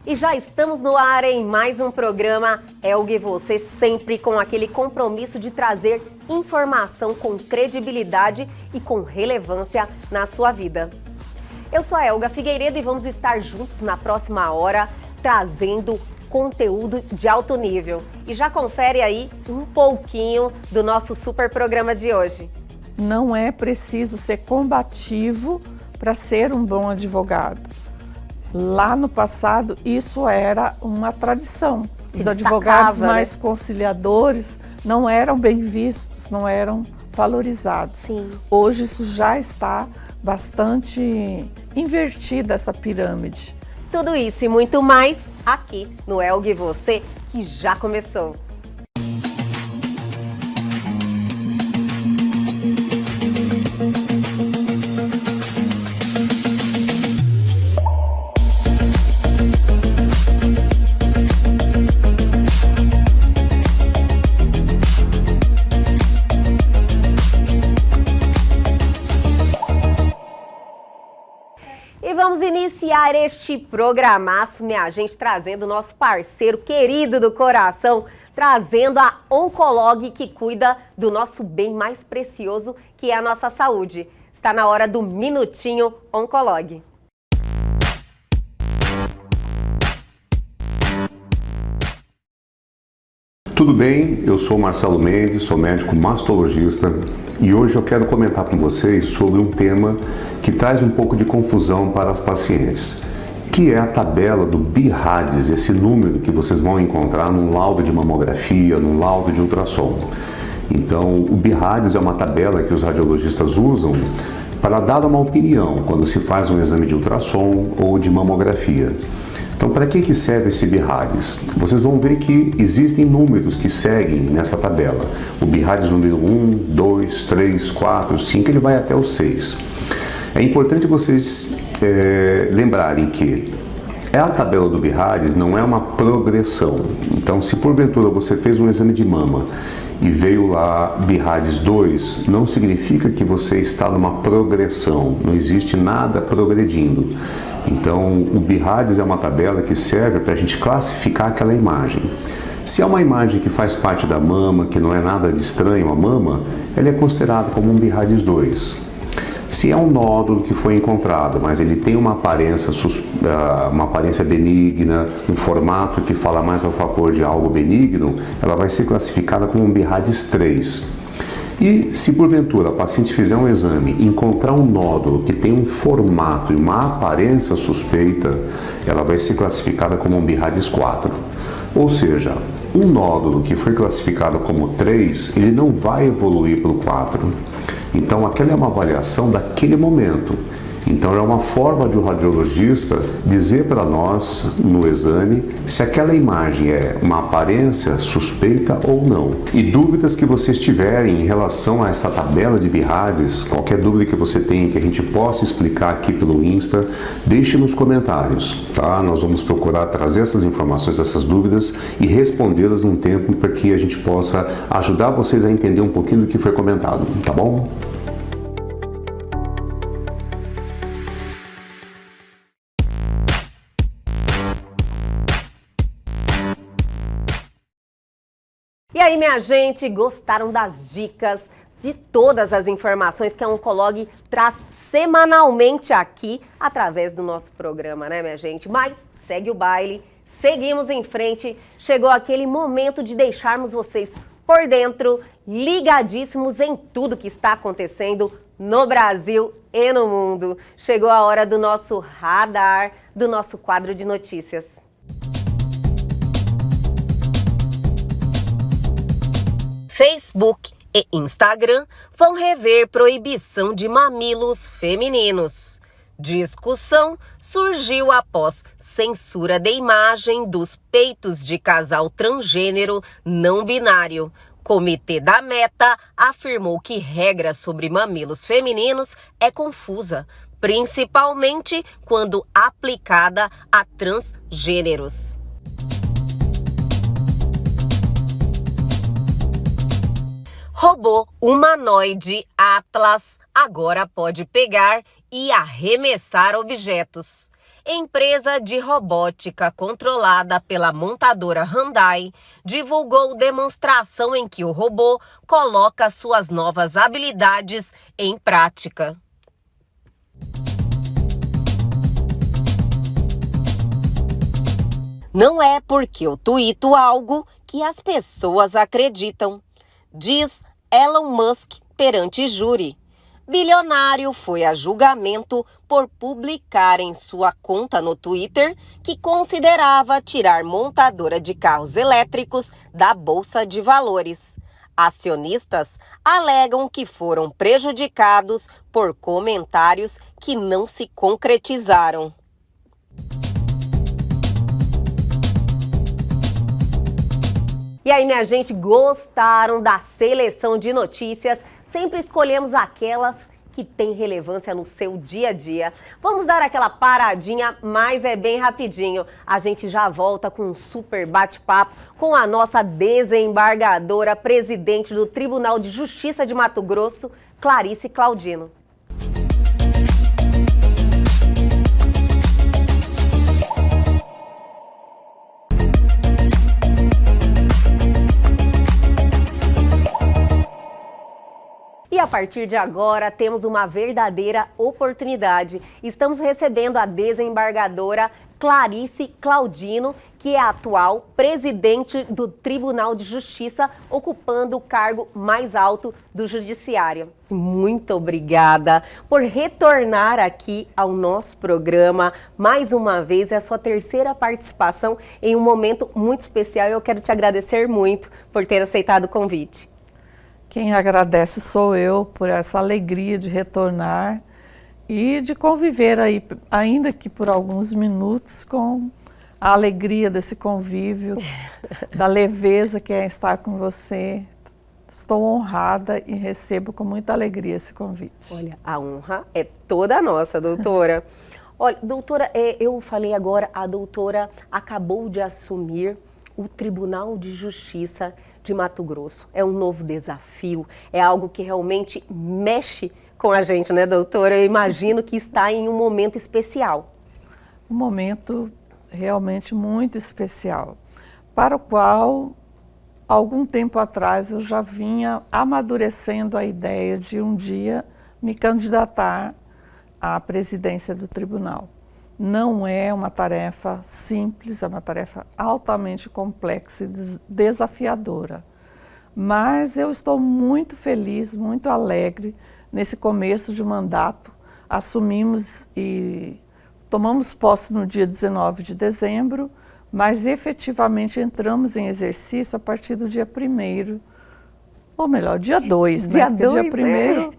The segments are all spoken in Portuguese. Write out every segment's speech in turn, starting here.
E já estamos no ar em mais um programa Elgue Você, sempre com aquele compromisso de trazer informação com credibilidade e com relevância na sua vida. Eu sou a Elga Figueiredo e vamos estar juntos na próxima hora trazendo conteúdo de alto nível. E já confere aí um pouquinho do nosso super programa de hoje. Não é preciso ser combativo para ser um bom advogado. Lá no passado, isso era uma tradição. Os advogados mais conciliadores não eram bem vistos, não eram valorizados. Sim. Hoje isso já está bastante invertida, essa pirâmide. Tudo isso e muito mais aqui no Elgue Você, que já começou. Vamos iniciar este programaço, minha gente, trazendo o nosso parceiro querido do coração, trazendo a Oncolog, que cuida do nosso bem mais precioso, que é a nossa saúde. Está na hora do Minutinho Oncolog. Tudo bem? Eu sou Marcelo Mendes, sou médico mastologista e hoje eu quero comentar com vocês sobre um tema que traz um pouco de confusão para as pacientes, que é a tabela do BI-RADS, esse número que vocês vão encontrar num laudo de mamografia, num laudo de ultrassom. Então, o BI-RADS é uma tabela que os radiologistas usam para dar uma opinião quando se faz um exame de ultrassom ou de mamografia. Então, para que serve esse BI-RADS? Vocês vão ver que existem números que seguem nessa tabela. O BI-RADS número 1, 2, 3, 4, 5, ele vai até o 6. É importante vocês lembrarem que a tabela do BI-RADS não é uma progressão. Então, se porventura você fez um exame de mama e veio lá BI-RADS 2, não significa que você está numa progressão, não existe nada progredindo. Então, o BI-RADS é uma tabela que serve para a gente classificar aquela imagem. Se é uma imagem que faz parte da mama, que não é nada de estranho à mama, ela é considerada como um BI-RADS 2. Se é um nódulo que foi encontrado, mas ele tem uma aparência benigna, um formato que fala mais a favor de algo benigno, ela vai ser classificada como um BI-RADS 3. E se porventura a paciente fizer um exame e encontrar um nódulo que tem um formato e uma aparência suspeita, ela vai ser classificada como um BI-RADS 4. Ou seja, um nódulo que foi classificado como 3, ele não vai evoluir para o 4. Então aquela é uma avaliação daquele momento. Então é uma forma de um radiologista dizer para nós no exame se aquela imagem é uma aparência suspeita ou não. E dúvidas que vocês tiverem em relação a essa tabela de BI-RADS, qualquer dúvida que você tenha que a gente possa explicar aqui pelo Insta, deixe nos comentários, tá? Nós vamos procurar trazer essas informações, essas dúvidas e respondê-las num tempo para que a gente possa ajudar vocês a entender um pouquinho do que foi comentado, tá bom? E aí, minha gente, gostaram das dicas, de todas as informações que a Oncolog traz semanalmente aqui, através do nosso programa, né, minha gente? Mas segue o baile, seguimos em frente, chegou aquele momento de deixarmos vocês por dentro, ligadíssimos em tudo que está acontecendo no Brasil e no mundo. Chegou a hora do nosso radar, do nosso quadro de notícias. Facebook e Instagram vão rever proibição de mamilos femininos. Discussão surgiu após censura de imagem dos peitos de casal transgênero não binário. Comitê da Meta afirmou que regra sobre mamilos femininos é confusa, principalmente quando aplicada a transgêneros. Robô humanoide Atlas agora pode pegar e arremessar objetos. empresa de robótica controlada pela montadora Hyundai, divulgou demonstração em que o robô coloca suas novas habilidades em prática. Não é porque eu tuito algo que as pessoas acreditam, diz Elon Musk perante júri. Bilionário foi a julgamento por publicar em sua conta no Twitter que considerava tirar montadora de carros elétricos da Bolsa de Valores. Acionistas alegam que foram prejudicados por comentários que não se concretizaram. E aí, minha gente, gostaram da seleção de notícias? Sempre escolhemos aquelas que têm relevância no seu dia a dia. Vamos dar aquela paradinha, mas é bem rapidinho. A gente já volta com um super bate-papo com a nossa desembargadora, presidente do Tribunal de Justiça de Mato Grosso, Clarice Claudino. E a partir de agora temos uma verdadeira oportunidade. Estamos recebendo a desembargadora Clarice Claudino, que é a atual presidente do Tribunal de Justiça, ocupando o cargo mais alto do Judiciário. Muito obrigada por retornar aqui ao nosso programa. Mais uma vez, é a sua terceira participação em um momento muito especial e eu quero te agradecer muito por ter aceitado o convite. Quem agradece sou eu por essa alegria de retornar e de conviver aí, ainda que por alguns minutos, com a alegria desse convívio, da leveza que é estar com você. Estou honrada e recebo com muita alegria esse convite. Olha, a honra é toda nossa, doutora. Olha, doutora, eu falei agora, a doutora acabou de assumir o Tribunal de Justiça de Mato Grosso. É um novo desafio, é algo que realmente mexe com a gente, né, doutora? Eu imagino que está em um momento especial. Um momento realmente muito especial, para o qual, algum tempo atrás, eu já vinha amadurecendo a ideia de um dia me candidatar à presidência do tribunal. Não é uma tarefa simples, é uma tarefa altamente complexa e desafiadora. Mas eu estou muito feliz, muito alegre nesse começo de mandato. Assumimos e tomamos posse no dia 19 de dezembro, mas efetivamente entramos em exercício a partir do dia 1º, ou melhor, dia 2, né? Porque dia 1º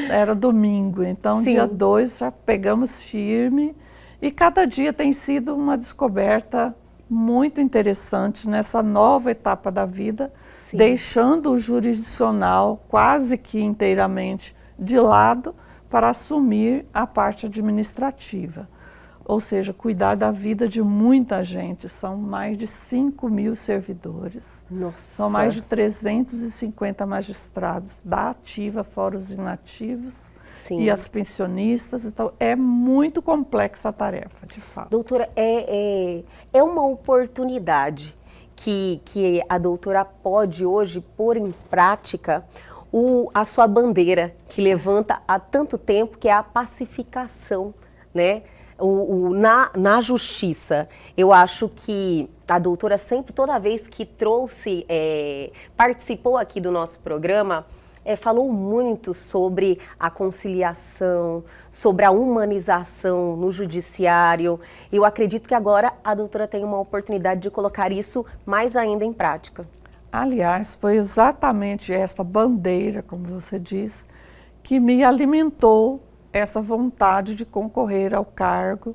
era domingo, então sim. Dia 2 já pegamos firme. E cada dia tem sido uma descoberta muito interessante nessa nova etapa da vida, sim. Deixando o jurisdicional quase que inteiramente de lado para assumir a parte administrativa. Ou seja, cuidar da vida de muita gente. São mais de 5.000 servidores, nossa. São mais de 350 magistrados da ativa, fora os inativos. Sim. E as pensionistas, então é muito complexa a tarefa, de fato. Doutora, é uma oportunidade que a doutora pode hoje pôr em prática a sua bandeira, que levanta há tanto tempo, que é a pacificação, né? Na justiça. Eu acho que a doutora sempre, toda vez que participou aqui do nosso programa, falou muito sobre a conciliação, sobre a humanização no judiciário. Eu acredito que agora a doutora tem uma oportunidade de colocar isso mais ainda em prática. Aliás, foi exatamente esta bandeira, como você diz, que me alimentou essa vontade de concorrer ao cargo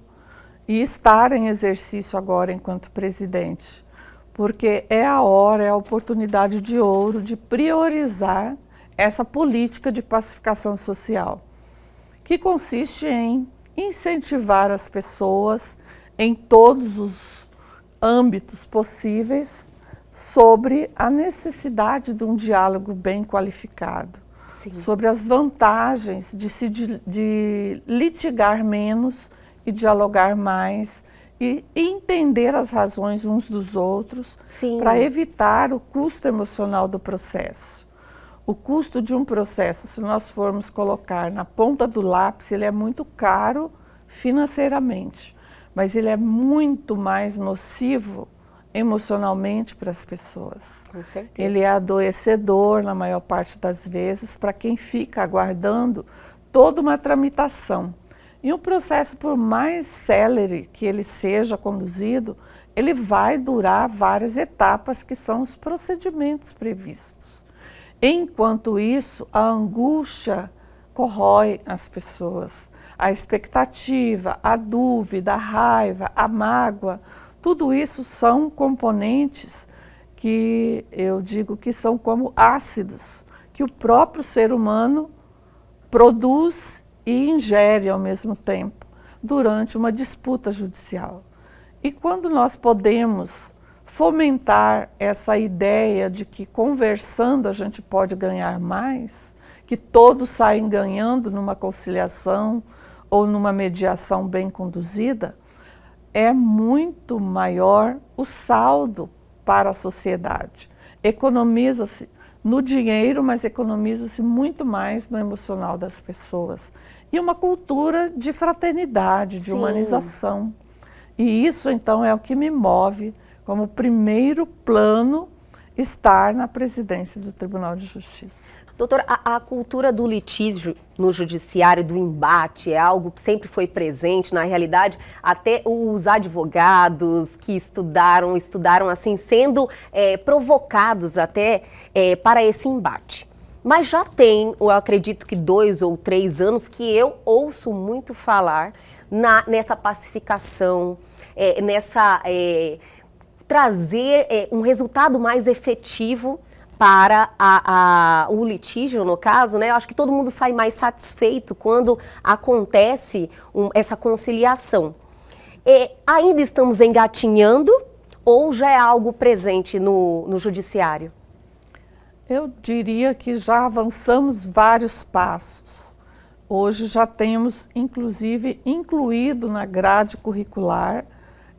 e estar em exercício agora enquanto presidente. Porque é a hora, é a oportunidade de ouro de priorizar essa política de pacificação social, que consiste em incentivar as pessoas em todos os âmbitos possíveis sobre a necessidade de um diálogo bem qualificado, sim. Sobre as vantagens de litigar menos e dialogar mais e entender as razões uns dos outros para evitar o custo emocional do processo. O custo de um processo, se nós formos colocar na ponta do lápis, ele é muito caro financeiramente, mas ele é muito mais nocivo emocionalmente para as pessoas. Com certeza. Ele é adoecedor, na maior parte das vezes, para quem fica aguardando toda uma tramitação. E um processo, por mais célere que ele seja conduzido, ele vai durar várias etapas, que são os procedimentos previstos. Enquanto isso, a angústia corrói as pessoas. A expectativa, a dúvida, a raiva, a mágoa, tudo isso são componentes que eu digo que são como ácidos, que o próprio ser humano produz e ingere ao mesmo tempo, durante uma disputa judicial. E quando nós podemos fomentar essa ideia de que conversando a gente pode ganhar mais, que todos saem ganhando numa conciliação ou numa mediação bem conduzida, é muito maior o saldo para a sociedade. Economiza-se no dinheiro, mas economiza-se muito mais no emocional das pessoas. E uma cultura de fraternidade, de humanização. E isso, então, é o que me move como primeiro plano estar na presidência do Tribunal de Justiça. Doutora, a cultura do litígio no judiciário, do embate, é algo que sempre foi presente, na realidade, até os advogados que estudaram assim, sendo provocados até para esse embate. Mas já tem, eu acredito que 2 ou 3 anos que eu ouço muito falar nessa pacificação, trazer um resultado mais efetivo para o litígio, no caso, né? Eu acho que todo mundo sai mais satisfeito quando acontece essa conciliação. Ainda estamos engatinhando ou já é algo presente no judiciário? Eu diria que já avançamos vários passos. Hoje já temos, inclusive, incluído na grade curricular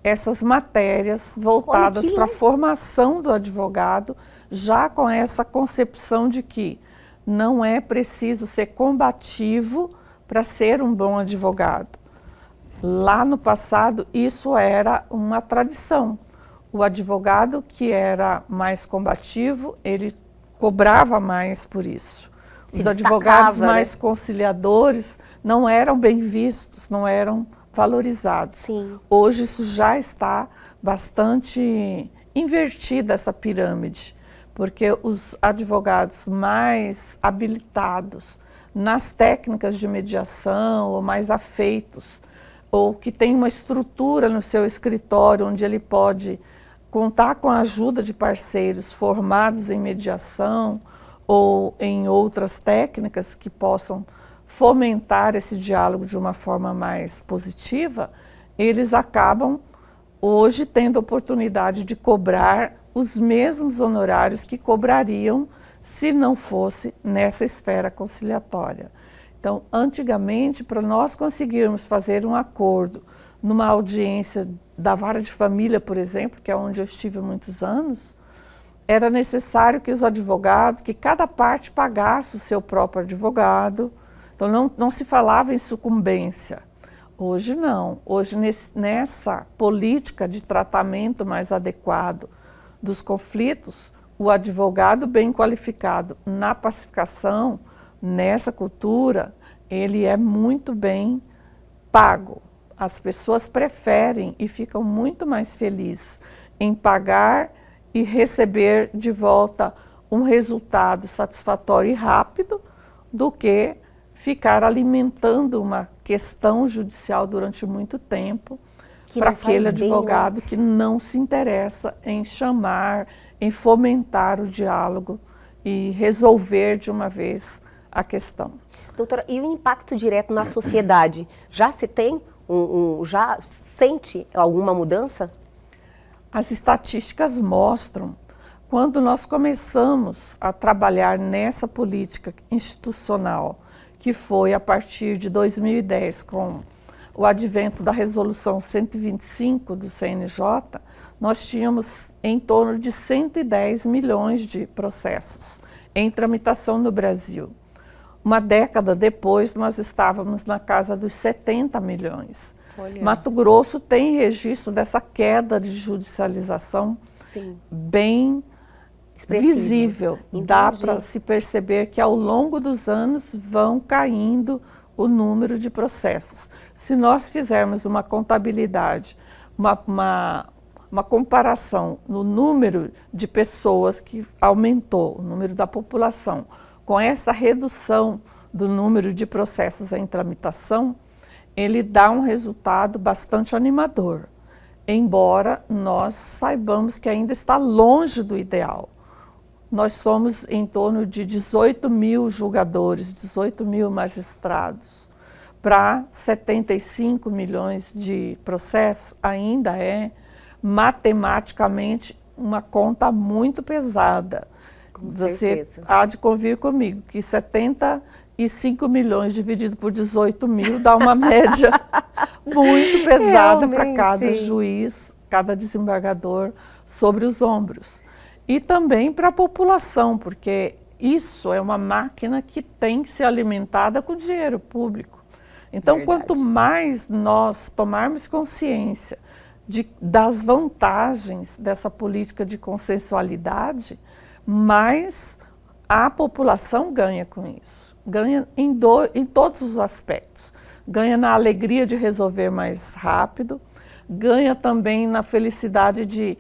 essas matérias voltadas para a formação do advogado, já com essa concepção de que não é preciso ser combativo para ser um bom advogado. Lá no passado, isso era uma tradição. O advogado que era mais combativo, ele cobrava mais por isso. Os advogados mais conciliadores não eram bem vistos, não eram valorizados. Hoje isso já está bastante invertida, essa pirâmide, porque os advogados mais habilitados nas técnicas de mediação ou mais afeitos, ou que tem uma estrutura no seu escritório onde ele pode contar com a ajuda de parceiros formados em mediação ou em outras técnicas que possam fomentar esse diálogo de uma forma mais positiva, eles acabam hoje tendo a oportunidade de cobrar os mesmos honorários que cobrariam se não fosse nessa esfera conciliatória. Então, antigamente, para nós conseguirmos fazer um acordo numa audiência da vara de família, por exemplo, que é onde eu estive há muitos anos, era necessário que os advogados, que cada parte pagasse o seu próprio advogado. Então, não se falava em sucumbência. Hoje não. Hoje, nessa política de tratamento mais adequado dos conflitos, o advogado bem qualificado na pacificação, nessa cultura, ele é muito bem pago. As pessoas preferem e ficam muito mais felizes em pagar e receber de volta um resultado satisfatório e rápido do que ficar alimentando uma questão judicial durante muito tempo para aquele advogado que não se interessa em chamar, em fomentar o diálogo e resolver de uma vez a questão. Doutora, e o impacto direto na sociedade? Já se tem, já sente alguma mudança? As estatísticas mostram, quando nós começamos a trabalhar nessa política institucional, que foi a partir de 2010, com o advento da resolução 125 do CNJ, nós tínhamos em torno de 110 milhões de processos em tramitação no Brasil. Uma década depois, nós estávamos na casa dos 70 milhões. Olha. Mato Grosso tem registro dessa queda de judicialização Sim. bem Expressiva. visível. Entendi. Dá para se perceber que ao longo dos anos vão caindo o número de processos. Se nós fizermos uma contabilidade, uma comparação no número de pessoas que aumentou, o número da população, com essa redução do número de processos em tramitação, ele dá um resultado bastante animador, embora nós saibamos que ainda está longe do ideal. Nós somos em torno de 18 mil julgadores, 18 mil magistrados. Para 75 milhões de processos, ainda é matematicamente uma conta muito pesada. Com Você certeza. há de convir comigo que 75 milhões dividido por 18 mil dá uma média muito pesada para cada Realmente. juiz, cada desembargador sobre os ombros. E também para a população, porque isso é uma máquina que tem que ser alimentada com dinheiro público. Então, Verdade. quanto mais nós tomarmos consciência das vantagens dessa política de consensualidade, mais a população ganha com isso. Ganha em todos os aspectos. Ganha na alegria de resolver mais rápido, ganha também na felicidade de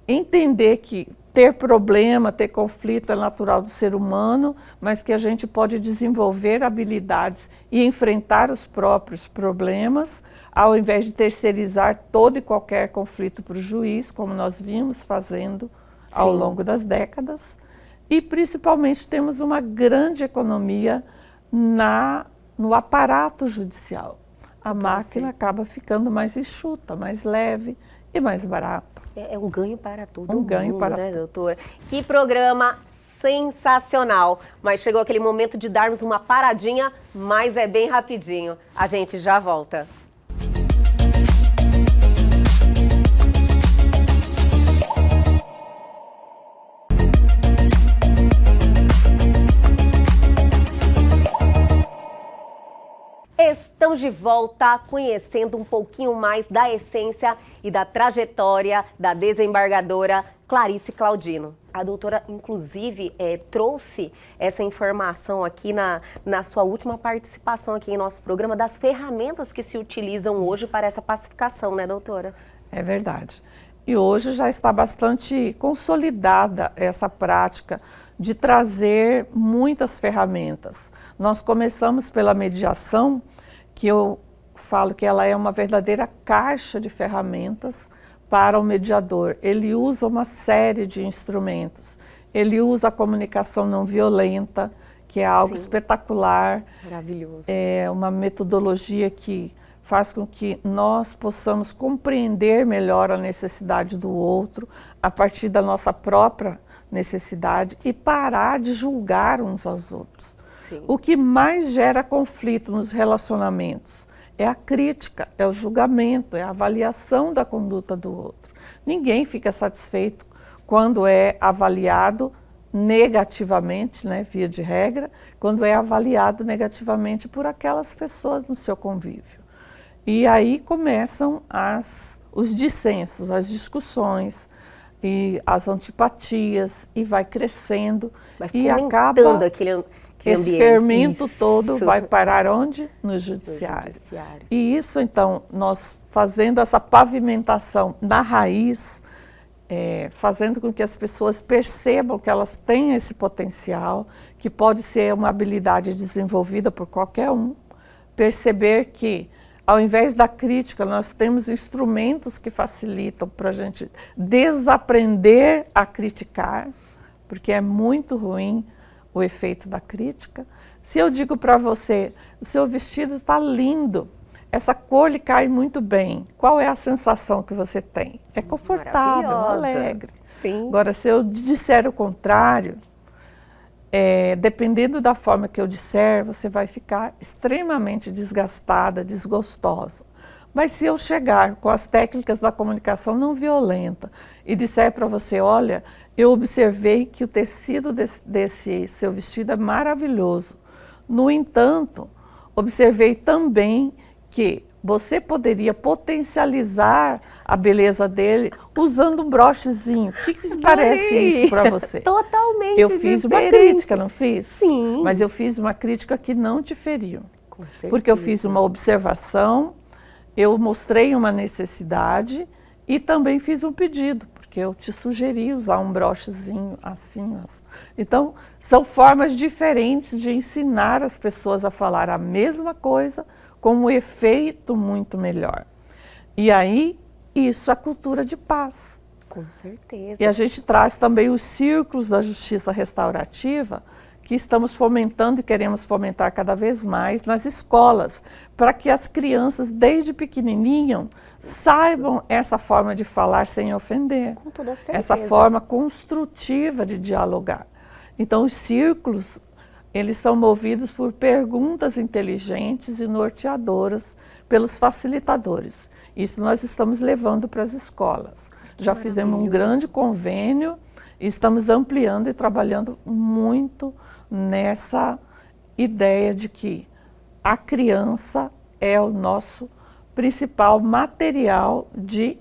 entender que ter problema, ter conflito é natural do ser humano, mas que a gente pode desenvolver habilidades e enfrentar os próprios problemas, ao invés de terceirizar todo e qualquer conflito para o juiz, como nós vimos fazendo ao Sim. longo das décadas. E principalmente temos uma grande economia no aparato judicial. A máquina acaba ficando mais enxuta, mais leve e mais barata. É um ganho para todo Um mundo, ganho para né, todos. doutora? Que programa sensacional! Mas chegou aquele momento de darmos uma paradinha, mas é bem rapidinho. A gente já volta. Estamos de volta conhecendo um pouquinho mais da essência e da trajetória da desembargadora Clarice Claudino. A doutora, inclusive, trouxe essa informação aqui na sua última participação aqui em nosso programa, das ferramentas que se utilizam hoje para essa pacificação, né, doutora? É verdade. E hoje já está bastante consolidada essa prática de trazer muitas ferramentas. Nós começamos pela mediação, que eu falo que ela é uma verdadeira caixa de ferramentas para o mediador. Ele usa uma série de instrumentos. Ele usa a comunicação não violenta, que é algo Sim. espetacular. Maravilhoso. É uma metodologia que faz com que nós possamos compreender melhor a necessidade do outro a partir da nossa própria necessidade e parar de julgar uns aos outros. Sim. O que mais gera conflito nos relacionamentos é a crítica, é o julgamento, é a avaliação da conduta do outro. Ninguém fica satisfeito quando é avaliado negativamente, né, via de regra, quando é avaliado negativamente por aquelas pessoas no seu convívio. E aí começam os dissensos, as discussões e as antipatias, e vai crescendo Vai e fomentando acaba aquele esse ambiente. fermento Isso. todo vai parar onde? No judiciário. Judiciário. E isso, então, nós fazendo essa pavimentação na raiz, fazendo com que as pessoas percebam que elas têm esse potencial, que pode ser uma habilidade desenvolvida por qualquer um, perceber que, ao invés da crítica, nós temos instrumentos que facilitam para a gente desaprender a criticar, porque é muito ruim o efeito da crítica. Se eu digo para você, o seu vestido está lindo, essa cor lhe cai muito bem, qual é a sensação que você tem? É confortável, Maravilhosa. alegre. Sim. Agora, se eu disser o contrário, dependendo da forma que eu disser, você vai ficar extremamente desgastada, desgostosa. Mas se eu chegar com as técnicas da comunicação não violenta e disser para você, olha, eu observei que o tecido desse seu vestido é maravilhoso. No entanto, observei também que você poderia potencializar a beleza dele usando um brochezinho. O que parece isso para você? Totalmente Eu fiz uma crítica, não fiz? Sim. Mas eu fiz uma crítica que não te feriu. Com certeza. Porque eu fiz uma observação, eu mostrei uma necessidade e também fiz um pedido, porque eu te sugeri usar um brochezinho assim. Então, são formas diferentes de ensinar as pessoas a falar a mesma coisa com um efeito muito melhor. E aí, isso é cultura de paz. Com certeza. E a gente traz também os círculos da justiça restaurativa, que estamos fomentando e queremos fomentar cada vez mais nas escolas, para que as crianças, desde pequenininho, saibam essa forma de falar sem ofender. Com toda certeza. Essa forma construtiva de dialogar. Então, os círculos, eles são movidos por perguntas inteligentes e norteadoras pelos facilitadores. Isso nós estamos levando para as escolas. Já fizemos um grande convênio e estamos ampliando e trabalhando muito nessa ideia de que a criança é o nosso principal material de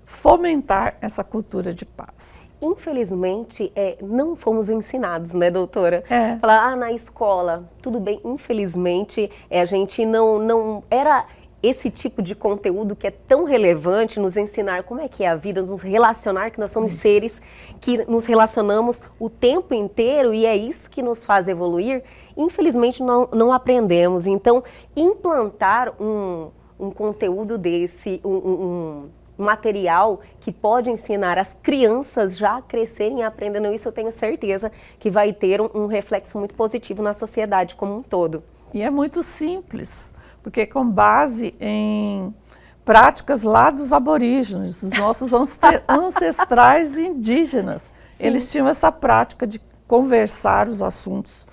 fomentar essa cultura de paz. Infelizmente, não fomos ensinados, né, doutora? Falar, na escola, tudo bem, infelizmente, a gente não era esse tipo de conteúdo que é tão relevante, nos ensinar como é que é a vida, nos relacionar, que nós somos seres que nos relacionamos o tempo inteiro e é isso que nos faz evoluir. Infelizmente, não aprendemos. Então, implantar um conteúdo desse, um material que pode ensinar as crianças já a crescerem aprendendo isso, eu tenho certeza que vai ter um reflexo muito positivo na sociedade como um todo. E é muito simples, porque com base em práticas lá dos aborígenes, dos nossos ancestrais indígenas. Sim. Eles tinham essa prática de conversar os assuntos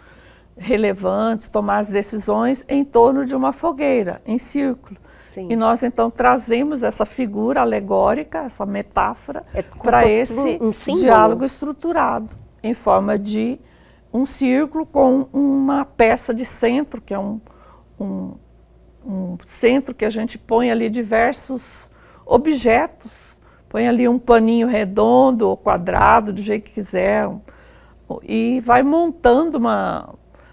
relevantes, tomar as decisões em torno de uma fogueira, em círculo. Sim. E nós, então, trazemos essa figura alegórica, essa metáfora, para esse diálogo estruturado, em forma de um círculo com uma peça de centro, que é um centro que a gente põe ali diversos objetos, põe ali um paninho redondo ou quadrado, do jeito que quiser, e vai montando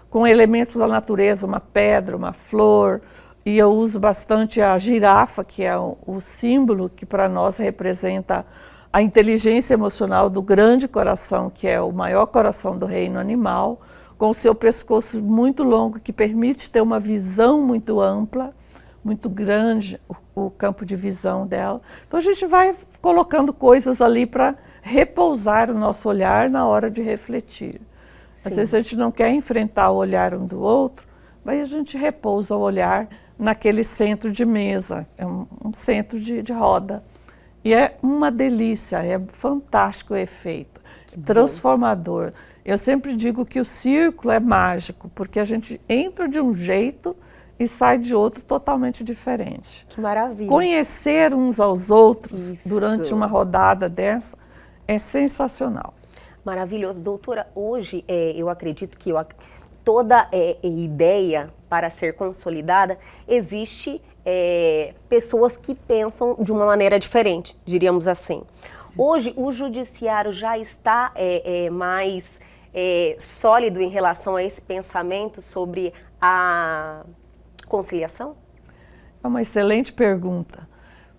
com elementos da natureza, uma pedra, uma flor. E eu uso bastante a girafa, que é o símbolo que para nós representa a inteligência emocional do grande coração, que é o maior coração do reino animal, com o seu pescoço muito longo, que permite ter uma visão muito ampla, muito grande, o campo de visão dela. Então a gente vai colocando coisas ali para repousar o nosso olhar na hora de refletir. Sim. Às vezes a gente não quer enfrentar o olhar um do outro, mas a gente repousa o olhar naquele centro de mesa, é um centro de roda. E é uma delícia, é fantástico o efeito, transformador. Eu sempre digo que o círculo é mágico, porque a gente entra de um jeito e sai de outro totalmente diferente. Que maravilha. Conhecer uns aos outros durante uma rodada dessa é sensacional. Maravilhoso. Doutora, hoje eu acredito que toda ideia para ser consolidada, existe pessoas que pensam de uma maneira diferente, diríamos assim. Sim. Hoje, o judiciário já está mais sólido em relação a esse pensamento sobre a conciliação? É uma excelente pergunta,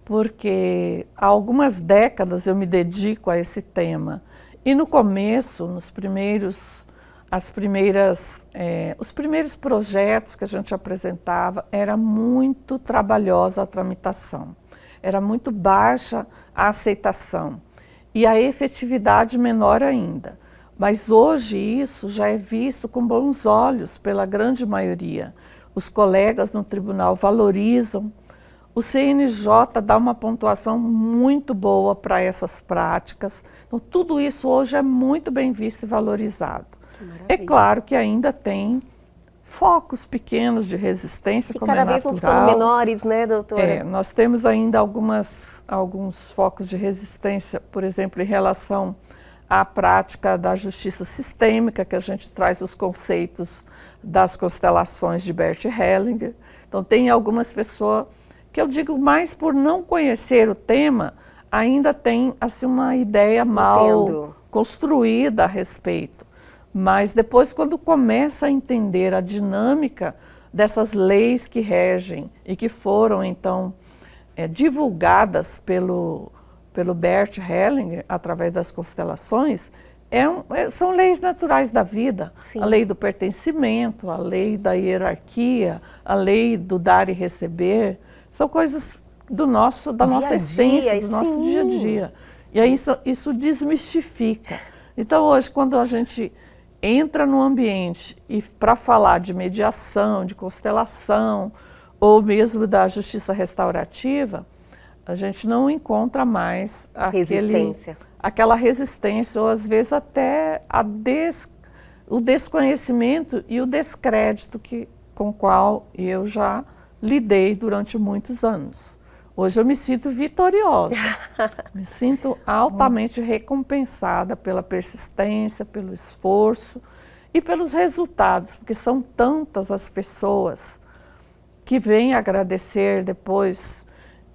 porque há algumas décadas eu me dedico a esse tema. E no começo, os primeiros projetos que a gente apresentava, era muito trabalhosa a tramitação, era muito baixa a aceitação e a efetividade menor ainda. Mas hoje isso já é visto com bons olhos pela grande maioria. Os colegas no tribunal valorizam, o CNJ dá uma pontuação muito boa para essas práticas. Então, tudo isso hoje é muito bem visto e valorizado. É claro que ainda tem focos pequenos de resistência, que como cada é vez natural. vão ficando menores, né, doutora? Nós temos ainda alguns focos de resistência, por exemplo, em relação à prática da justiça sistêmica, que a gente traz os conceitos das constelações de Bert Hellinger. Então, tem algumas pessoas que eu digo mais por não conhecer o tema, ainda tem assim, uma ideia mal construída a respeito. Mas depois, quando começa a entender a dinâmica dessas leis que regem e que foram, então, divulgadas pelo Bert Hellinger, através das constelações, são leis naturais da vida. Sim. A lei do pertencimento, a lei da hierarquia, a lei do dar e receber, são coisas da nossa essência, do nosso dia a dia. E aí isso desmistifica. Então, hoje, quando a gente entra no ambiente e para falar de mediação, de constelação, ou mesmo da justiça restaurativa, a gente não encontra mais aquela resistência, ou às vezes até o desconhecimento e o descrédito com o qual eu já lidei durante muitos anos. Hoje eu me sinto vitoriosa, me sinto altamente recompensada pela persistência, pelo esforço e pelos resultados, porque são tantas as pessoas que vêm agradecer depois,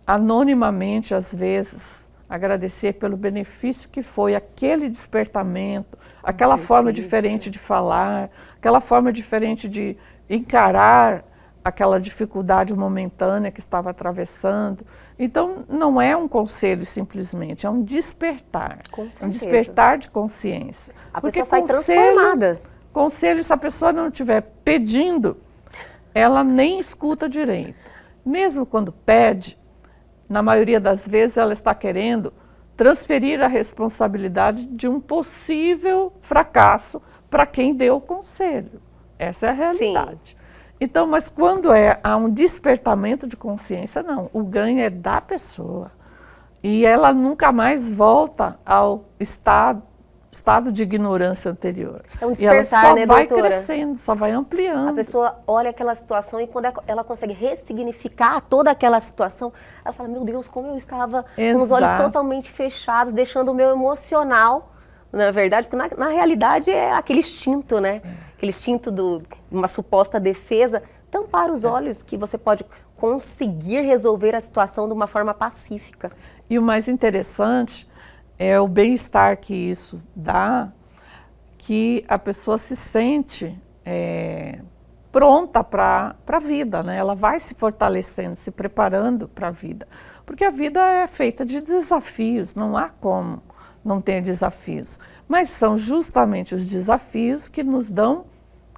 anonimamente às vezes, agradecer pelo benefício que foi aquele despertamento, aquela forma diferente de falar, aquela forma diferente de encarar aquela dificuldade momentânea que estava atravessando. Então, não é um conselho simplesmente, é um despertar. É um despertar de consciência. A pessoa sai transformada. Conselho, se a pessoa não estiver pedindo, ela nem escuta direito. Mesmo quando pede, na maioria das vezes ela está querendo transferir a responsabilidade de um possível fracasso para quem deu o conselho. Essa é a realidade. Sim. Então, mas quando há um despertamento de consciência, não. O ganho é da pessoa. E ela nunca mais volta ao estado de ignorância anterior. É um despertar, e ela só vai crescendo, só vai ampliando. A pessoa olha aquela situação e quando ela consegue ressignificar toda aquela situação, ela fala, meu Deus, como eu estava com os olhos totalmente fechados, deixando o meu emocional, na verdade, porque na realidade é aquele instinto, né? Aquele instinto de uma suposta defesa, tampar os olhos, que você pode conseguir resolver a situação de uma forma pacífica. E o mais interessante é o bem-estar que isso dá, que a pessoa se sente pronta para a vida, né? Ela vai se fortalecendo, se preparando para a vida. Porque a vida é feita de desafios, não há como não ter desafios. Mas são justamente os desafios que nos dão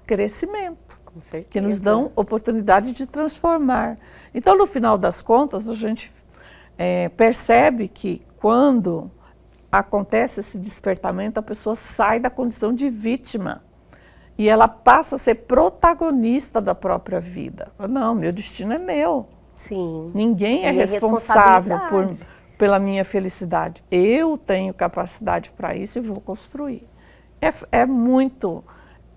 crescimento, com certeza, que nos dão oportunidade de transformar. Então, no final das contas, a gente percebe que quando acontece esse despertamento, a pessoa sai da condição de vítima e ela passa a ser protagonista da própria vida. Não, meu destino é meu. Sim. Ninguém é responsável pela minha felicidade. Eu tenho capacidade para isso e vou construir. É muito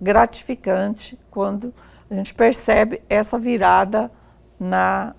gratificante quando a gente percebe essa virada na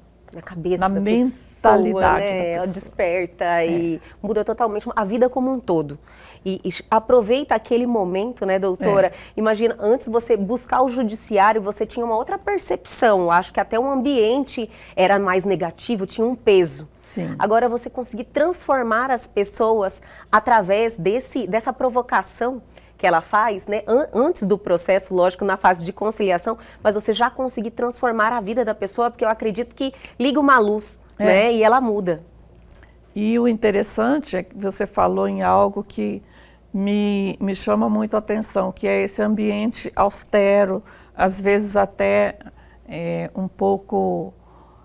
cabeça, na mentalidade pessoa, né? da pessoa. Ela desperta e muda totalmente a vida como um todo. E aproveita aquele momento, né, doutora? Imagina, antes você buscar o judiciário, você tinha uma outra percepção. Acho que até o ambiente era mais negativo, tinha um peso. Sim. Agora você conseguir transformar as pessoas através dessa provocação que ela faz, né, antes do processo, lógico, na fase de conciliação, mas você já conseguir transformar a vida da pessoa, porque eu acredito que liga uma luz, né, e ela muda. E o interessante é que você falou em algo que me chama muito a atenção, que é esse ambiente austero, às vezes até um pouco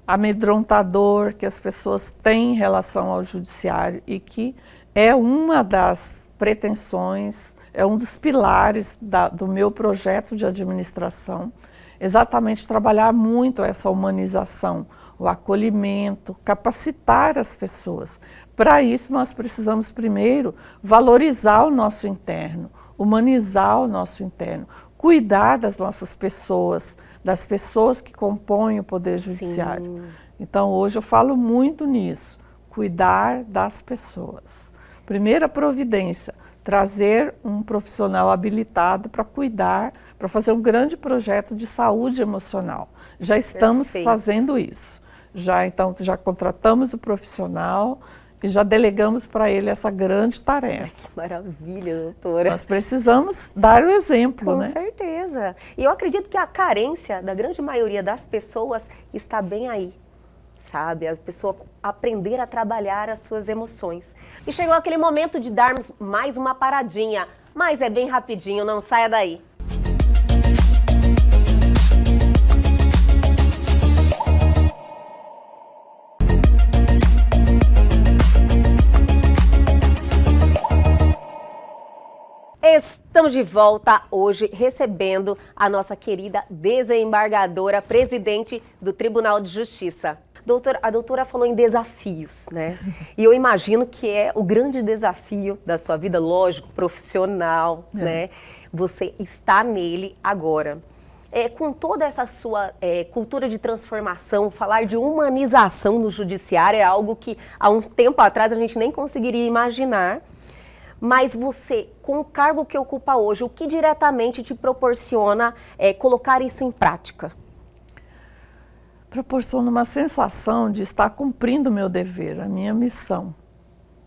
amedrontador que as pessoas têm em relação ao judiciário e que é uma das pretensões, é um dos pilares do meu projeto de administração, exatamente trabalhar muito essa humanização, o acolhimento, capacitar as pessoas. Para isso, nós precisamos primeiro valorizar o nosso interno, humanizar o nosso interno, cuidar das nossas pessoas, das pessoas que compõem o Poder Judiciário. Sim. Então, hoje eu falo muito nisso, cuidar das pessoas. Primeira providência, trazer um profissional habilitado para cuidar, para fazer um grande projeto de saúde emocional. Já estamos fazendo isso. Então, já contratamos o profissional e já delegamos para ele essa grande tarefa. Que maravilha, doutora. Nós precisamos dar o exemplo, né? Com certeza. E eu acredito que a carência da grande maioria das pessoas está bem aí, sabe? A pessoa aprender a trabalhar as suas emoções. E chegou aquele momento de darmos mais uma paradinha, mas é bem rapidinho, não saia daí. Estamos de volta hoje recebendo a nossa querida desembargadora, presidente do Tribunal de Justiça. Doutora, a doutora falou em desafios, né? E eu imagino que é o grande desafio da sua vida, lógico, profissional, né? Você está nele agora. Com toda essa sua cultura de transformação, falar de humanização no judiciário é algo que há um tempo atrás a gente nem conseguiria imaginar. Mas você, com o cargo que ocupa hoje, o que diretamente te proporciona colocar isso em prática? Proporciona uma sensação de estar cumprindo o meu dever, a minha missão.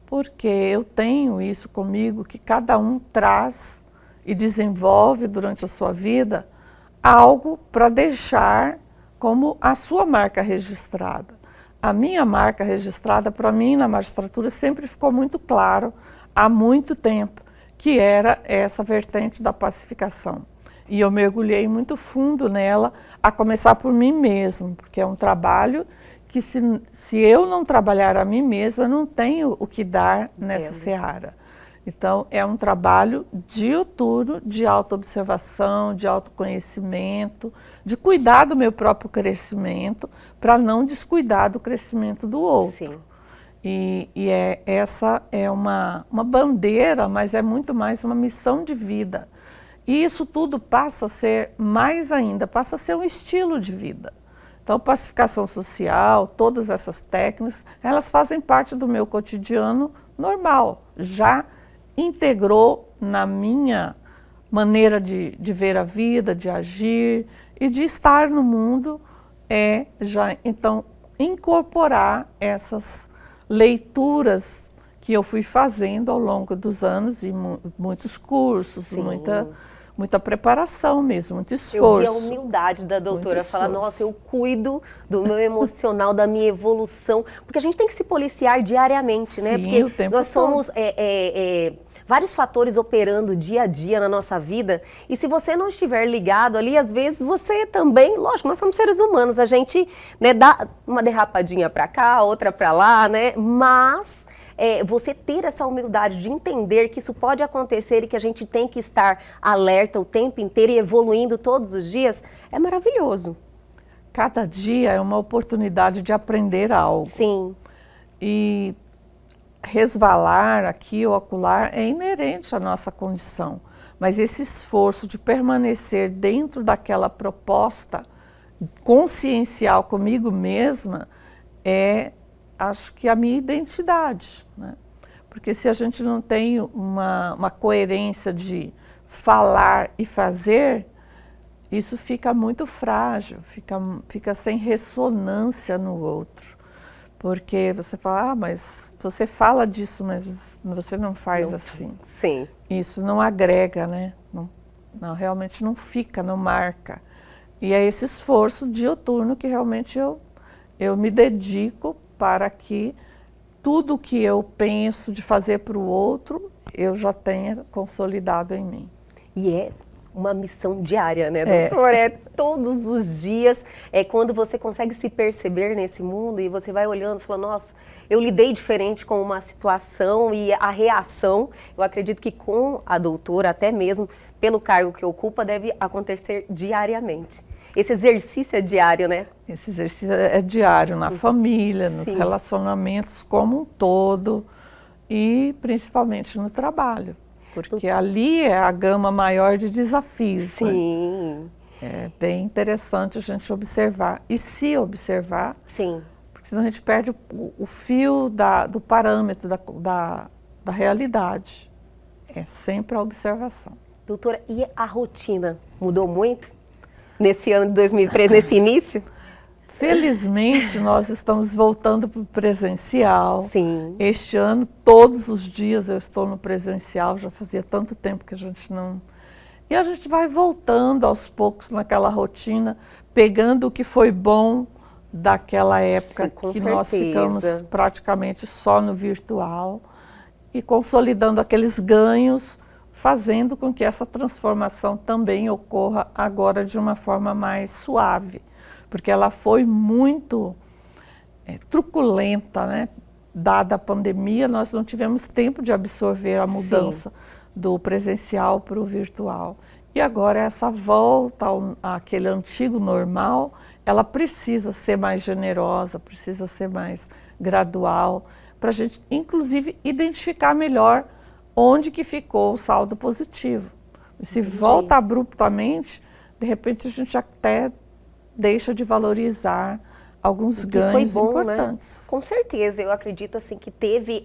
Porque eu tenho isso comigo, que cada um traz e desenvolve durante a sua vida algo para deixar como a sua marca registrada. A minha marca registrada, para mim, na magistratura, sempre ficou muito claro, há muito tempo, que era essa vertente da pacificação. E eu mergulhei muito fundo nela, a começar por mim mesma, porque é um trabalho que se eu não trabalhar a mim mesma, eu não tenho o que dar nessa seara. Então, é um trabalho diuturno, de autoobservação, de autoconhecimento, de cuidar do meu próprio crescimento, para não descuidar do crescimento do outro. Sim. Essa é uma bandeira, mas é muito mais uma missão de vida. E isso tudo passa a ser, mais ainda, passa a ser um estilo de vida. Então, pacificação social, todas essas técnicas, elas fazem parte do meu cotidiano normal. Já integrou na minha maneira de ver a vida, de agir e de estar no mundo, então, incorporar essas leituras que eu fui fazendo ao longo dos anos e muitos cursos, muita preparação mesmo, muito esforço. Eu vi a humildade da doutora falar, nossa, eu cuido do meu emocional, da minha evolução, porque a gente tem que se policiar diariamente, né? Porque o tempo nós somos vários fatores operando dia a dia na nossa vida, e se você não estiver ligado ali, às vezes você também, lógico, nós somos seres humanos, a gente, né, dá uma derrapadinha para cá, outra para lá, né? Mas você ter essa humildade de entender que isso pode acontecer e que a gente tem que estar alerta o tempo inteiro e evoluindo todos os dias, é maravilhoso. Cada dia é uma oportunidade de aprender algo. Sim. E resvalar aqui ou acolá é inerente à nossa condição. Mas esse esforço de permanecer dentro daquela proposta consciencial comigo mesma acho que a minha identidade, né? Porque se a gente não tem uma coerência de falar e fazer, isso fica muito frágil, fica sem ressonância no outro. Porque você fala, mas você fala disso, mas você não faz assim. Sim. Isso não agrega, né? Não, realmente não fica, não marca. E é esse esforço diuturno que realmente eu me dedico para que tudo que eu penso de fazer para o outro, eu já tenha consolidado em mim. E é uma missão diária, né, doutora? Todos os dias, quando você consegue se perceber nesse mundo e você vai olhando e fala, nossa, eu lidei diferente com uma situação e a reação, eu acredito que com a doutora, até mesmo pelo cargo que ocupa, deve acontecer diariamente. Esse exercício é diário, né? Esse exercício é diário na família, nos relacionamentos como um todo e principalmente no trabalho. porque ali é a gama maior de desafios. Sim. Né? É bem interessante a gente observar e se observar, Sim. porque senão a gente perde o fio do parâmetro da realidade. É sempre a observação. Doutora, e a rotina mudou muito nesse ano de 2013, nesse início? Felizmente, nós estamos voltando para o presencial. Sim. Este ano, todos os dias eu estou no presencial, já fazia tanto tempo que a gente não... E a gente vai voltando aos poucos naquela rotina, pegando o que foi bom daquela época que nós ficamos praticamente só no virtual e consolidando aqueles ganhos, fazendo com que essa transformação também ocorra agora de uma forma mais suave, porque ela foi muito truculenta, né? Dada a pandemia, nós não tivemos tempo de absorver a mudança do presencial para o virtual. E agora essa volta àquele antigo normal, ela precisa ser mais generosa, precisa ser mais gradual, para a gente, inclusive, identificar melhor onde que ficou o saldo positivo. E se volta abruptamente, de repente a gente até deixa de valorizar alguns ganhos importantes. Né? Com certeza, eu acredito assim que teve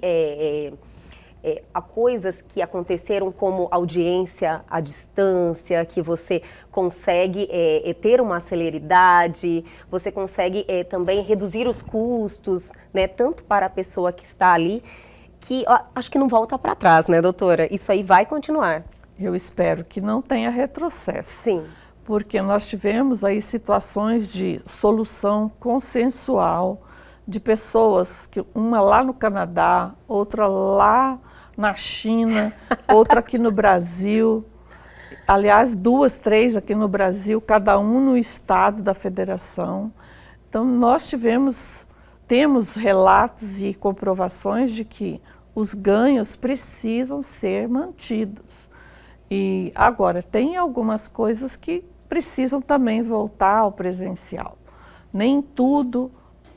coisas que aconteceram como audiência à distância, que você consegue ter uma celeridade, você consegue também reduzir os custos, né, tanto para a pessoa que está ali, que acho que não volta para trás, né, doutora? Isso aí vai continuar. Eu espero que não tenha retrocesso. Sim. Porque nós tivemos aí situações de solução consensual de pessoas, uma lá no Canadá, outra lá na China, outra aqui no Brasil, aliás, 2, 3 aqui no Brasil, cada um no estado da federação. Então, nós temos relatos e comprovações de que os ganhos precisam ser mantidos. E agora, tem algumas coisas que precisam também voltar ao presencial. Nem tudo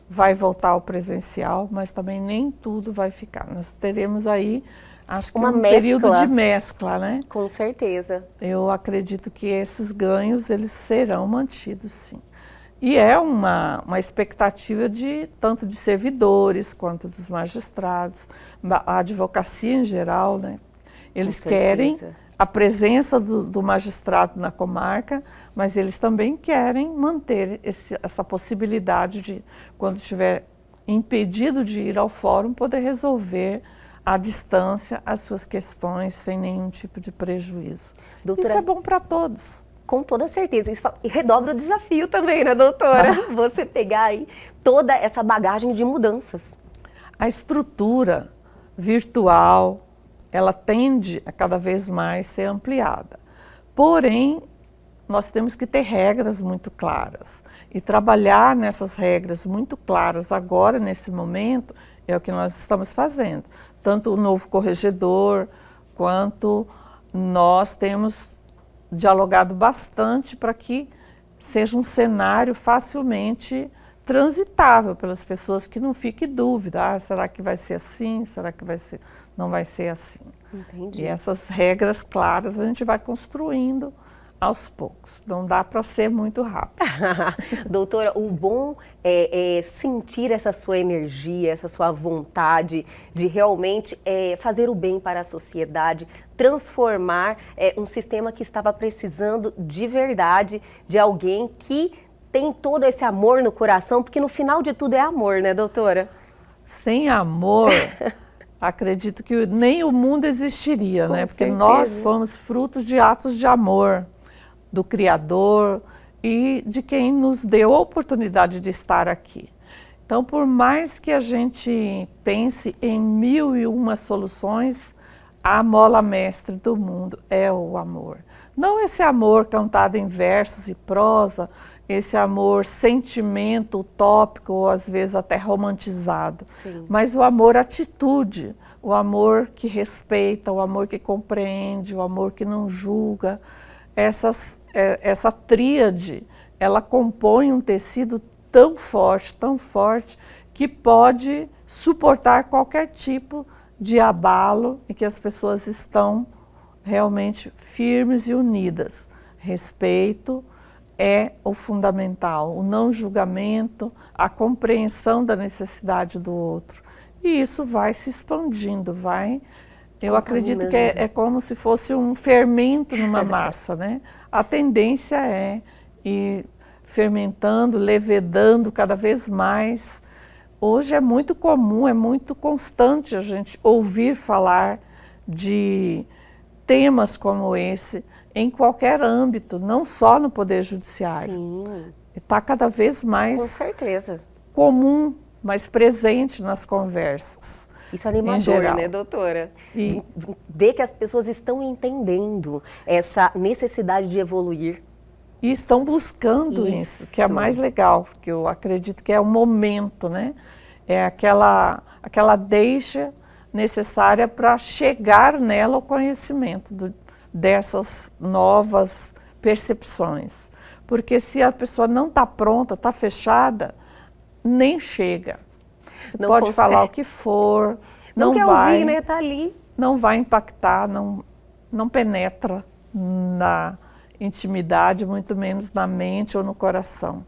vai voltar ao presencial, mas também nem tudo vai ficar. Nós teremos aí, acho que um período de mescla, né? Com certeza. Eu acredito que esses ganhos, eles serão mantidos, sim. E é uma expectativa tanto de servidores quanto dos magistrados, a advocacia em geral, né? Eles querem a presença do magistrado na comarca, mas eles também querem manter essa possibilidade de, quando estiver impedido de ir ao fórum, poder resolver à distância as suas questões sem nenhum tipo de prejuízo. Doutora, isso é bom para todos. Com toda certeza. E redobra o desafio também, né, doutora? Você pegar aí toda essa bagagem de mudanças. A estrutura virtual, ela tende a cada vez mais ser ampliada. Porém, nós temos que ter regras muito claras. E trabalhar nessas regras muito claras agora, nesse momento, é o que nós estamos fazendo. Tanto o novo corregedor, quanto nós temos dialogado bastante para que seja um cenário facilmente transitável pelas pessoas, que não fique dúvida, será que vai ser assim, será que não vai ser assim. Entendi. E essas regras claras a gente vai construindo aos poucos, não dá para ser muito rápido. Doutora, o bom é sentir essa sua energia, essa sua vontade de realmente fazer o bem para a sociedade, transformar um sistema que estava precisando de verdade de alguém que tem todo esse amor no coração, porque no final de tudo é amor, né, doutora? Sem amor, acredito que nem o mundo existiria, né? Porque certeza. Nós somos frutos de atos de amor do Criador e de quem nos deu a oportunidade de estar aqui. Então, por mais que a gente pense em 1001 soluções, a mola mestre do mundo é o amor. Não esse amor cantado em versos e prosa, esse amor sentimento utópico ou às vezes até romantizado, Sim. mas o amor atitude, o amor que respeita, o amor que compreende, o amor que não julga. Essa tríade, ela compõe um tecido tão forte, que pode suportar qualquer tipo de abalo em que as pessoas estão realmente firmes e unidas. Respeito é o fundamental, o não julgamento, a compreensão da necessidade do outro. E isso vai se expandindo, eu acredito que é como se fosse um fermento numa massa, né? A tendência é ir fermentando, levedando cada vez mais. Hoje é muito comum, é muito constante a gente ouvir falar de temas como esse em qualquer âmbito, não só no Poder Judiciário. Sim. Está cada vez mais Com certeza. comum, mais presente nas conversas. Isso é animador, né, doutora? E ver que as pessoas estão entendendo essa necessidade de evoluir. E estão buscando isso, que é mais legal, porque eu acredito que é o momento, né? É aquela deixa necessária para chegar nela o conhecimento dessas novas percepções. Porque se a pessoa não está pronta, está fechada, nem chega. Você não pode consegue falar o que for, não quer vai, ouvir, né? Tá ali. Não vai impactar, não penetra na intimidade, muito menos na mente ou no coração.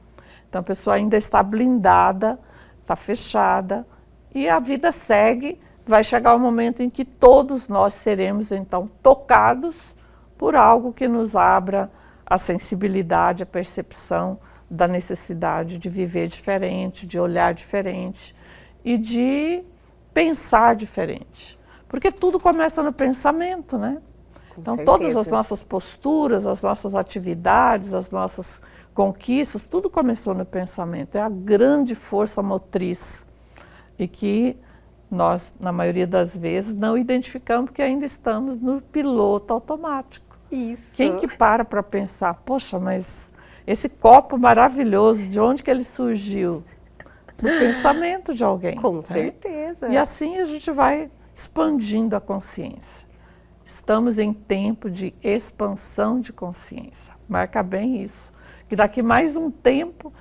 Então a pessoa ainda está blindada, está fechada e a vida segue. Vai chegar o momento em que todos nós seremos então tocados por algo que nos abra a sensibilidade, a percepção da necessidade de viver diferente, de olhar diferente e de pensar diferente. Porque tudo começa no pensamento, né? Então todas as nossas posturas, as nossas atividades, as nossas conquistas, tudo começou no pensamento. É a grande força motriz e que nós, na maioria das vezes, não identificamos porque ainda estamos no piloto automático. Isso. Quem que para pensar, poxa, mas esse copo maravilhoso, de onde que ele surgiu? Do pensamento de alguém. Com certeza. E assim a gente vai expandindo a consciência. Estamos em tempo de expansão de consciência. Marca bem isso. Que daqui mais um tempo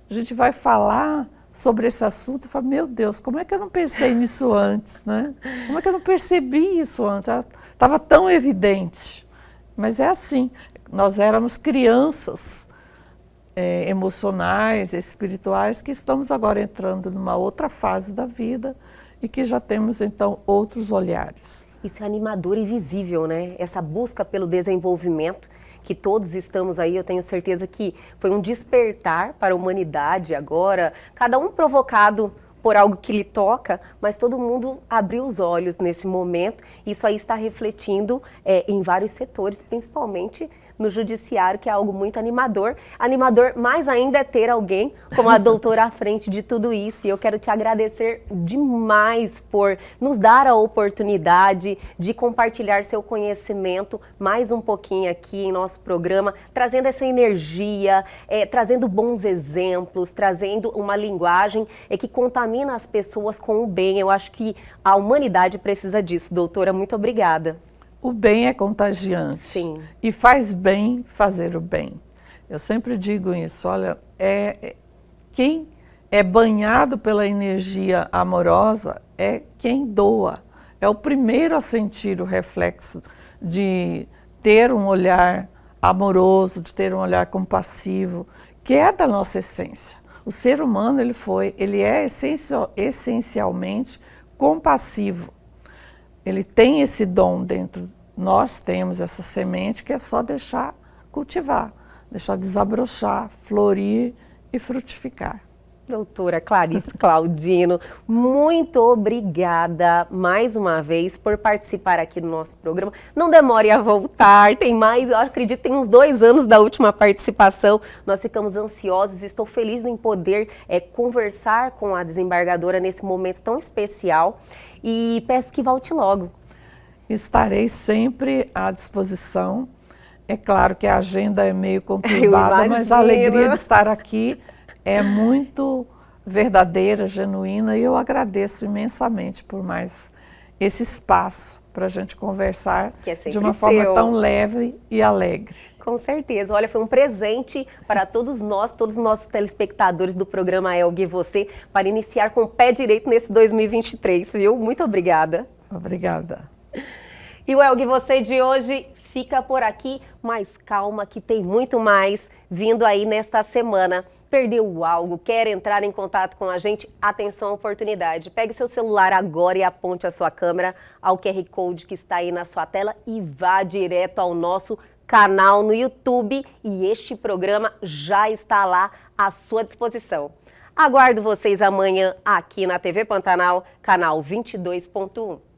a gente vai falar sobre esse assunto e falar, meu Deus, como é que eu não pensei nisso antes, né? Como é que eu não percebi isso antes? Estava tão evidente. Mas é assim, nós éramos crianças emocionais, espirituais, que estamos agora entrando numa outra fase da vida e que já temos então outros olhares. Isso é animador e visível, né? Essa busca pelo desenvolvimento que todos estamos aí, eu tenho certeza que foi um despertar para a humanidade agora, cada um provocado por algo que lhe toca, mas todo mundo abriu os olhos nesse momento. Isso aí está refletindo em vários setores, principalmente no judiciário, que é algo muito animador. Animador mais ainda é ter alguém como a doutora à frente de tudo isso. E eu quero te agradecer demais por nos dar a oportunidade de compartilhar seu conhecimento mais um pouquinho aqui em nosso programa, trazendo essa energia, trazendo bons exemplos, trazendo uma linguagem que contamina as pessoas com o bem. Eu acho que a humanidade precisa disso, doutora. Muito obrigada. O bem é contagiante. Sim. E faz bem fazer o bem. Eu sempre digo isso, olha, quem é banhado pela energia amorosa é quem doa. É o primeiro a sentir o reflexo de ter um olhar amoroso, de ter um olhar compassivo, que é da nossa essência. O ser humano, ele é essencialmente compassivo. Ele tem esse dom dentro, nós temos essa semente que é só deixar cultivar, deixar desabrochar, florir e frutificar. Doutora Clarice Claudino, muito obrigada mais uma vez por participar aqui do nosso programa. Não demore a voltar, tem mais, eu acredito que tem uns 2 anos da última participação. Nós ficamos ansiosos, estou feliz em poder conversar com a desembargadora nesse momento tão especial e peço que volte logo. Estarei sempre à disposição. É claro que a agenda é meio conturbada, mas a alegria de estar aqui é muito verdadeira, genuína, e eu agradeço imensamente por mais esse espaço para a gente conversar de uma forma tão leve e alegre. Com certeza. Olha, foi um presente para todos nós, todos os nossos telespectadores do programa Elgue e Você, para iniciar com o pé direito nesse 2023, viu? Muito obrigada. Obrigada. E o Elgue e Você de hoje fica por aqui, mas calma que tem muito mais vindo aí nesta semana. Perdeu algo, quer entrar em contato com a gente? Atenção à oportunidade. Pegue seu celular agora e aponte a sua câmera ao QR Code que está aí na sua tela e vá direto ao nosso canal no YouTube. E este programa já está lá à sua disposição. Aguardo vocês amanhã aqui na TV Pantanal, canal 22.1.